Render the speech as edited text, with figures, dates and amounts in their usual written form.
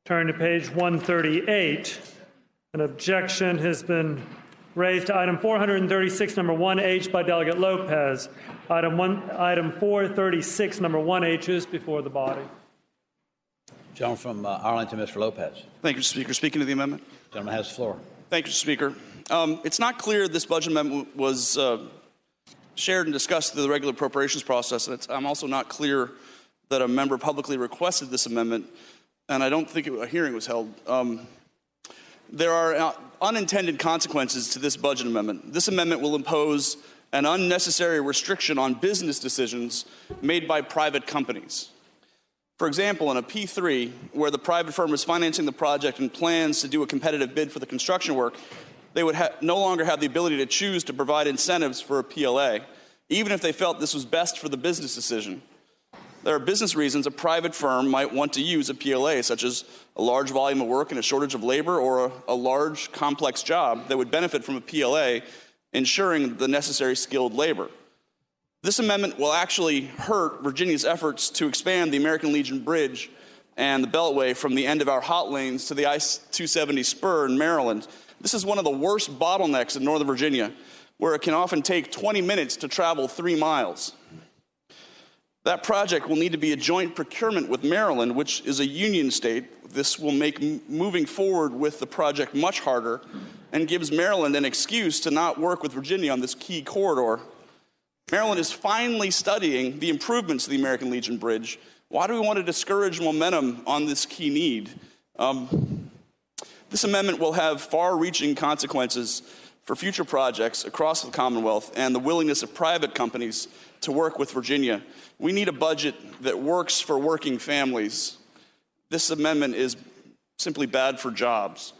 Turn to page 138. An objection has been raised to item 436, number 1H by Delegate Lopez. Item 436, number 1H is before the body. Gentleman from Arlington, Mr. Lopez. Thank you, Speaker. Speaking to the amendment. Gentleman has the floor. Thank you, Speaker. It's not clear this budget amendment was shared and discussed through the regular appropriations process, and I'm also not clear that a member publicly requested this amendment, and I don't think a hearing was held. There are unintended consequences to this budget amendment. This amendment will impose an unnecessary restriction on business decisions made by private companies. For example, in a P3, where the private firm is financing the project and plans to do a competitive bid for the construction work, they would no longer have the ability to choose to provide incentives for a PLA, even if they felt this was best for the business decision. There are business reasons a private firm might want to use a PLA, such as a large volume of work and a shortage of labor, or a large, complex job that would benefit from a PLA, ensuring the necessary skilled labor. This amendment will actually hurt Virginia's efforts to expand the American Legion Bridge and the Beltway from the end of our hot lanes to the I-270 spur in Maryland. This is one of the worst bottlenecks in Northern Virginia, where it can often take 20 minutes to travel 3 miles. That project will need to be a joint procurement with Maryland, which is a union state. This will make moving forward with the project much harder and gives Maryland an excuse to not work with Virginia on this key corridor. Maryland is finally studying the improvements to the American Legion Bridge. Why do we want to discourage momentum on this key need? This amendment will have far-reaching consequences for future projects across the Commonwealth and the willingness of private companies to work with Virginia. We need a budget that works for working families. This amendment is simply bad for jobs.